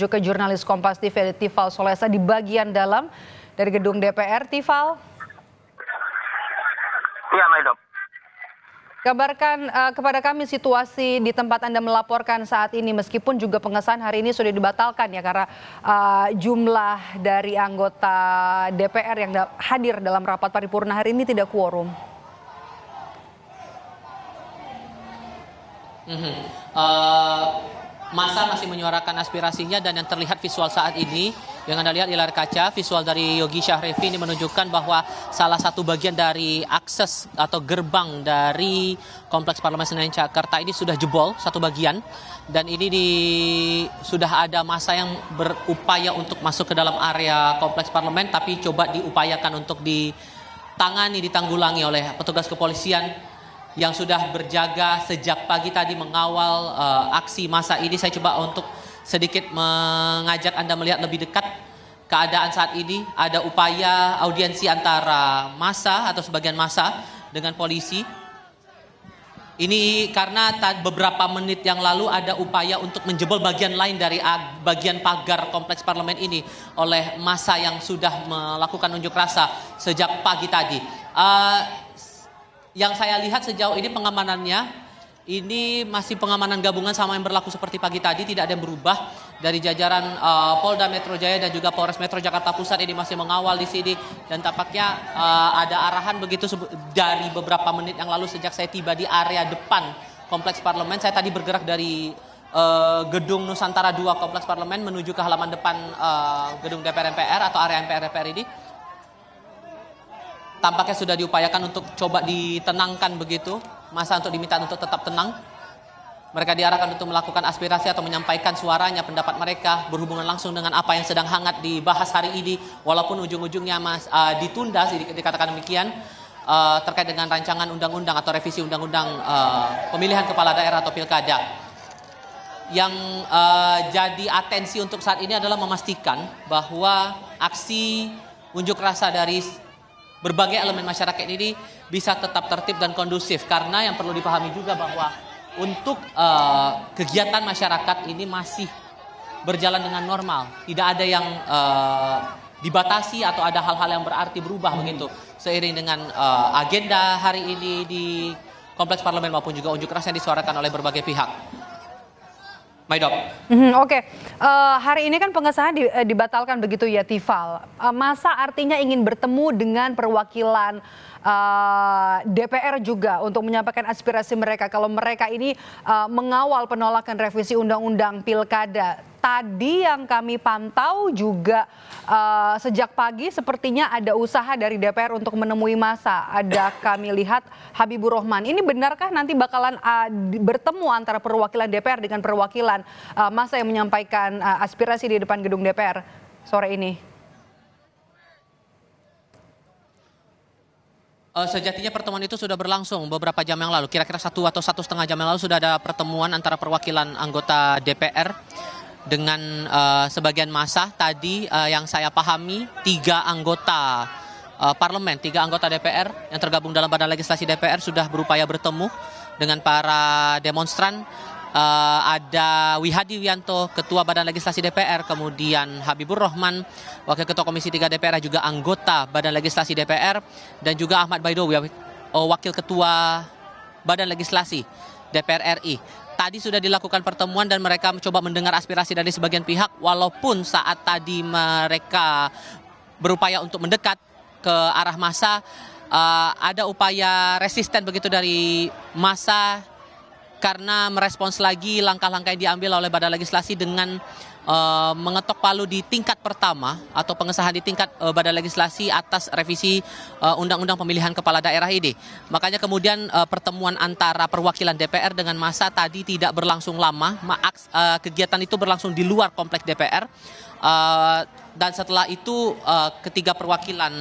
Juga jurnalis Kompas TV Tifal Solesa di bagian dalam dari gedung DPR. Tifal. Iya, Maidop. Kabarkan kepada kami situasi di tempat Anda melaporkan saat ini, meskipun juga pengesahan hari ini sudah dibatalkan ya karena jumlah dari anggota DPR yang hadir dalam rapat paripurna hari ini tidak quorum. Masa masih menyuarakan aspirasinya, dan yang terlihat visual saat ini yang Anda lihat di layar kaca, visual dari Yogi Syahrevi ini menunjukkan bahwa salah satu bagian dari akses atau gerbang dari Kompleks Parlemen Senayan Jakarta ini sudah jebol satu bagian, dan ini sudah ada masa yang berupaya untuk masuk ke dalam area Kompleks Parlemen, tapi coba diupayakan untuk ditanggulangi oleh petugas kepolisian yang sudah berjaga sejak pagi tadi mengawal aksi massa ini. Saya coba untuk sedikit mengajak Anda melihat lebih dekat keadaan saat ini. Ada upaya audiensi antara massa atau sebagian massa dengan polisi. Ini karena beberapa menit yang lalu ada upaya untuk menjebol bagian lain dari bagian pagar Kompleks Parlemen ini oleh massa yang sudah melakukan unjuk rasa sejak pagi tadi. Yang saya lihat sejauh ini pengamanannya ini masih pengamanan gabungan sama yang berlaku seperti pagi tadi, tidak ada yang berubah dari jajaran Polda Metro Jaya dan juga Polres Metro Jakarta Pusat ini masih mengawal di sini, dan tampaknya ada arahan begitu dari beberapa menit yang lalu sejak saya tiba di area depan Kompleks Parlemen. Saya tadi bergerak dari gedung Nusantara 2 Kompleks Parlemen menuju ke halaman depan gedung DPR MPR atau area MPR DPR ini. Tampaknya sudah diupayakan untuk coba ditenangkan begitu, masa untuk diminta untuk tetap tenang. Mereka diarahkan untuk melakukan aspirasi atau menyampaikan suaranya, pendapat mereka berhubungan langsung dengan apa yang sedang hangat dibahas hari ini, walaupun ujung-ujungnya ditunda, dikatakan demikian, terkait dengan rancangan undang-undang atau revisi undang-undang pemilihan kepala daerah atau pilkada. Yang jadi atensi untuk saat ini adalah memastikan bahwa aksi unjuk rasa dari berbagai elemen masyarakat ini bisa tetap tertib dan kondusif, karena yang perlu dipahami juga bahwa untuk kegiatan masyarakat ini masih berjalan dengan normal, tidak ada yang dibatasi atau ada hal-hal yang berarti berubah begitu seiring dengan agenda hari ini di Kompleks Parlemen maupun juga unjuk rasa yang disuarakan oleh berbagai pihak. Maidop. Oke. Hari ini kan pengesahan dibatalkan begitu ya, Tifal. Masa artinya ingin bertemu dengan perwakilan DPR juga untuk menyampaikan aspirasi mereka kalau mereka ini mengawal penolakan revisi undang-undang pilkada. Tadi yang kami pantau juga sejak pagi sepertinya ada usaha dari DPR untuk menemui massa. Ada kami lihat Habibur Rahman. Ini benarkah nanti bakalan bertemu antara perwakilan DPR dengan perwakilan massa yang menyampaikan aspirasi di depan gedung DPR sore ini? Sejatinya pertemuan itu sudah berlangsung beberapa jam yang lalu, kira-kira 1 atau 1,5 jam yang lalu sudah ada pertemuan antara perwakilan anggota DPR dengan sebagian massa. Tadi yang saya pahami 3 anggota parlemen, 3 anggota DPR yang tergabung dalam Badan Legislasi DPR sudah berupaya bertemu dengan para demonstran. Ada Wihadi Wianto, Ketua Badan Legislasi DPR, kemudian Habibur Rahman, Wakil Ketua Komisi 3 DPR, juga anggota Badan Legislasi DPR, dan juga Ahmad Baidowi, Wakil Ketua Badan Legislasi DPR RI. Tadi sudah dilakukan pertemuan dan mereka mencoba mendengar aspirasi dari sebagian pihak, walaupun saat tadi mereka berupaya untuk mendekat ke arah massa, ada upaya resisten begitu dari massa karena merespons lagi langkah-langkah yang diambil oleh Badan Legislasi dengan mengetok palu di tingkat pertama atau pengesahan di tingkat Badan Legislasi atas revisi Undang-Undang Pemilihan Kepala Daerah ini. Makanya kemudian pertemuan antara perwakilan DPR dengan massa tadi tidak berlangsung lama. Kegiatan itu berlangsung di luar kompleks DPR. Dan setelah itu ketiga perwakilan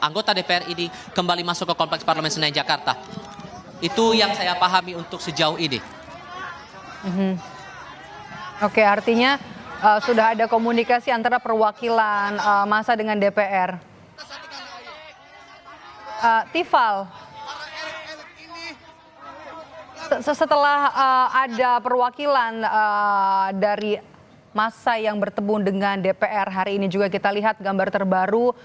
anggota DPR ini kembali masuk ke Kompleks Parlemen Senayan Jakarta. Itu yang saya pahami untuk sejauh ini. Oke, artinya sudah ada komunikasi antara perwakilan massa dengan DPR. Tifal, setelah ada perwakilan dari massa yang bertemu dengan DPR hari ini. Juga kita lihat gambar terbaru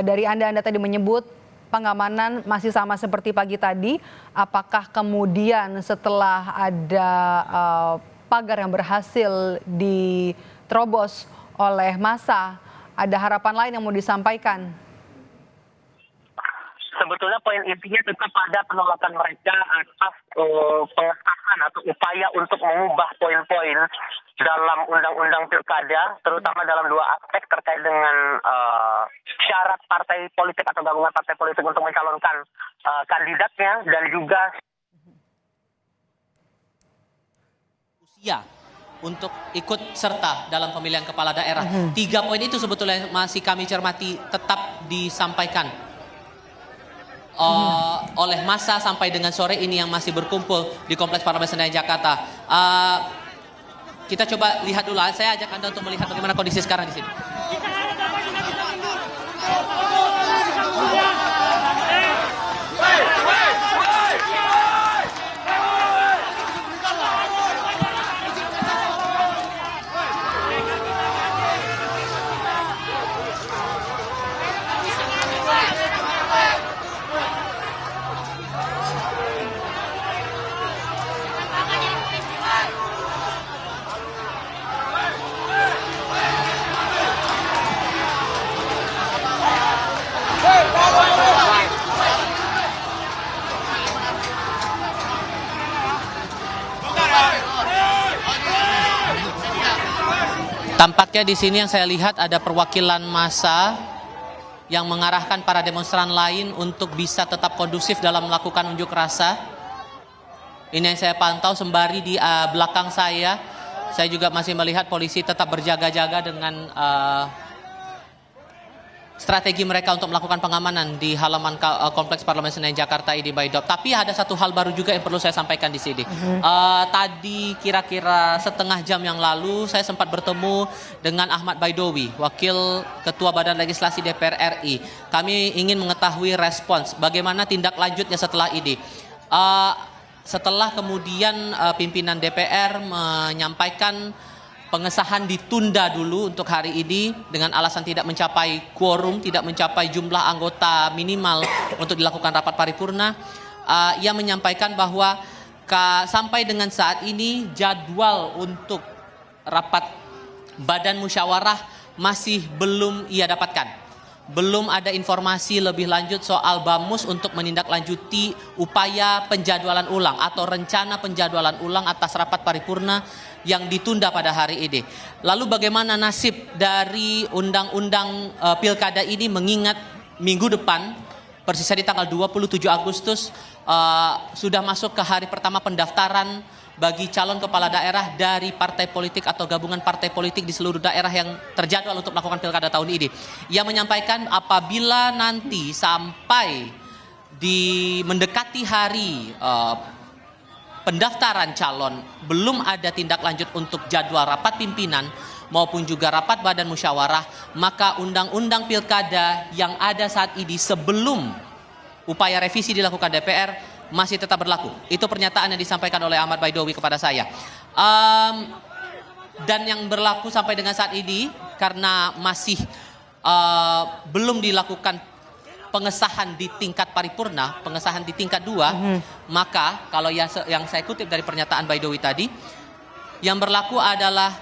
dari Anda tadi menyebut pengamanan masih sama seperti pagi tadi. Apakah kemudian setelah ada pagar yang berhasil diterobos oleh massa, ada harapan lain yang mau disampaikan? Sebetulnya poin intinya tetap pada penolakan mereka atas pengesahan atau upaya untuk mengubah poin-poin dalam undang-undang pilkada, terutama dalam dua aspek terkait dengan syarat partai politik atau gabungan partai politik untuk mencalonkan kandidatnya, dan juga usia untuk ikut serta dalam pemilihan kepala daerah. 3 poin itu sebetulnya masih kami cermati tetap disampaikan oleh massa sampai dengan sore ini yang masih berkumpul di Kompleks Parlemen Senayan Jakarta. Kita coba lihat dulu. Saya ajak Anda untuk melihat bagaimana kondisi sekarang di sini. Tampaknya di sini yang saya lihat ada perwakilan massa yang mengarahkan para demonstran lain untuk bisa tetap kondusif dalam melakukan unjuk rasa. Ini yang saya pantau sembari di belakang saya juga masih melihat polisi tetap berjaga-jaga dengan strategi mereka untuk melakukan pengamanan di halaman Kompleks Parlemen Senayan Jakarta ini, Mbak Idop. Tapi ada satu hal baru juga yang perlu saya sampaikan di sini. Tadi kira-kira setengah jam yang lalu saya sempat bertemu dengan Ahmad Baidowi, Wakil Ketua Badan Legislasi DPR RI. Kami ingin mengetahui respons bagaimana tindak lanjutnya setelah ini. Setelah kemudian pimpinan DPR menyampaikan pengesahan ditunda dulu untuk hari ini dengan alasan tidak mencapai quorum, tidak mencapai jumlah anggota minimal untuk dilakukan rapat paripurna. Ia menyampaikan bahwa sampai dengan saat ini jadwal untuk rapat badan musyawarah masih belum ia dapatkan. Belum ada informasi lebih lanjut soal Bamus untuk menindaklanjuti upaya penjadwalan ulang atau rencana penjadwalan ulang atas rapat paripurna yang ditunda pada hari ini. Lalu bagaimana nasib dari undang-undang pilkada ini mengingat minggu depan, persisnya di tanggal 27 Agustus, sudah masuk ke hari pertama pendaftaran bagi calon kepala daerah dari partai politik atau gabungan partai politik di seluruh daerah yang terjadwal untuk melakukan pilkada tahun ini. Ia menyampaikan apabila nanti sampai mendekati hari pendaftaran calon belum ada tindak lanjut untuk jadwal rapat pimpinan maupun juga rapat badan musyawarah, maka undang-undang pilkada yang ada saat ini sebelum upaya revisi dilakukan DPR masih tetap berlaku. Itu pernyataan yang disampaikan oleh Ahmad Baidowi kepada saya. Dan yang berlaku sampai dengan saat ini karena masih belum dilakukan pengesahan di tingkat paripurna, pengesahan di tingkat 2, maka kalau yang saya kutip dari pernyataan Baidowi tadi, yang berlaku adalah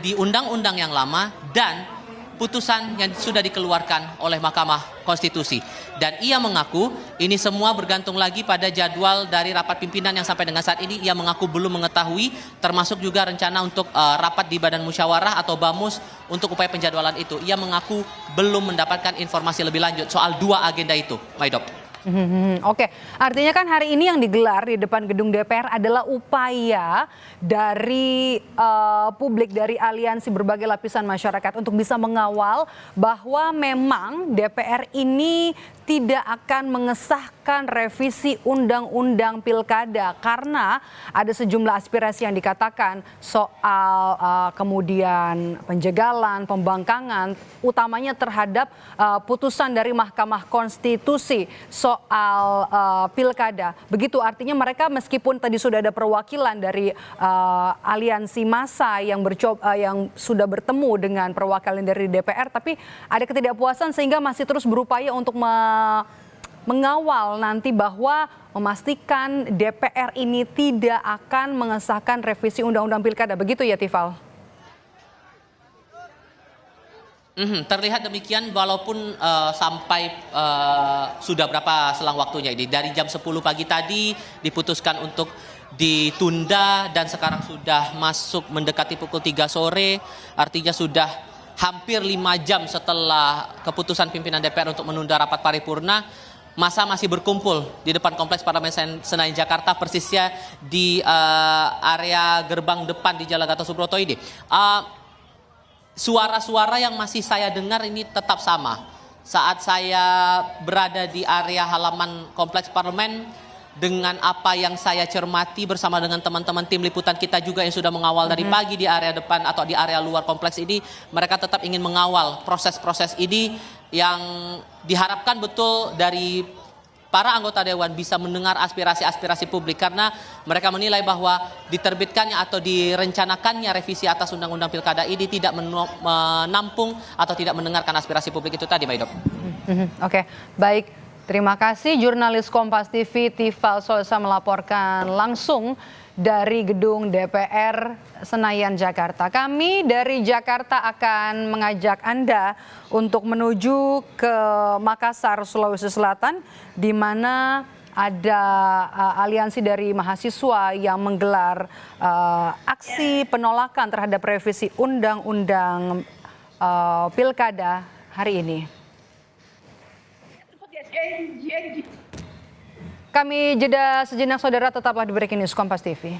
di undang-undang yang lama dan putusan yang sudah dikeluarkan oleh Mahkamah Konstitusi. Dan ia mengaku ini semua bergantung lagi pada jadwal dari rapat pimpinan yang sampai dengan saat ini ia mengaku belum mengetahui, termasuk juga rencana untuk rapat di Badan Musyawarah atau Bamus untuk upaya penjadwalan itu. Ia mengaku belum mendapatkan informasi lebih lanjut soal 2 agenda itu, Maidop. Oke, artinya kan hari ini yang digelar di depan gedung DPR adalah upaya dari publik, dari aliansi berbagai lapisan masyarakat untuk bisa mengawal bahwa memang DPR ini tidak akan mengesahkan revisi undang-undang pilkada karena ada sejumlah aspirasi yang dikatakan soal kemudian penjagalan, pembangkangan, utamanya terhadap putusan dari Mahkamah Konstitusi soal pilkada. Begitu artinya mereka meskipun tadi sudah ada perwakilan dari aliansi massa yang sudah bertemu dengan perwakilan dari DPR, tapi ada ketidakpuasan sehingga masih terus berupaya untuk mengawal nanti bahwa memastikan DPR ini tidak akan mengesahkan revisi undang-undang pilkada. Begitu ya, Tifal? Terlihat demikian walaupun sampai sudah berapa selang waktunya ini. Dari jam 10 pagi tadi diputuskan untuk ditunda dan sekarang sudah masuk mendekati pukul 3 sore. Artinya sudah hampir 5 jam setelah keputusan pimpinan DPR untuk menunda rapat paripurna. Masa masih berkumpul di depan Kompleks Parlemen Senayan Jakarta, persisnya di area gerbang depan di Jalan Gatot Subroto ini. Suara-suara yang masih saya dengar ini tetap sama. Saat saya berada di area halaman Kompleks Parlemen, dengan apa yang saya cermati bersama dengan teman-teman tim liputan kita juga yang sudah mengawal dari pagi di area depan atau di area luar kompleks ini, mereka tetap ingin mengawal proses-proses ini yang diharapkan betul dari para anggota dewan bisa mendengar aspirasi-aspirasi publik, karena mereka menilai bahwa diterbitkannya atau direncanakannya revisi atas undang-undang pilkada ini tidak menampung atau tidak mendengarkan aspirasi publik itu tadi, Mbak Idop. Oke, baik. Terima kasih jurnalis Kompas TV Tifal Solesa melaporkan langsung dari gedung DPR Senayan Jakarta. Kami dari Jakarta akan mengajak Anda untuk menuju ke Makassar, Sulawesi Selatan, di mana ada aliansi dari mahasiswa yang menggelar aksi penolakan terhadap revisi undang-undang pilkada hari ini. Kami jeda sejenak, saudara, tetaplah di Breaking News Kompas TV.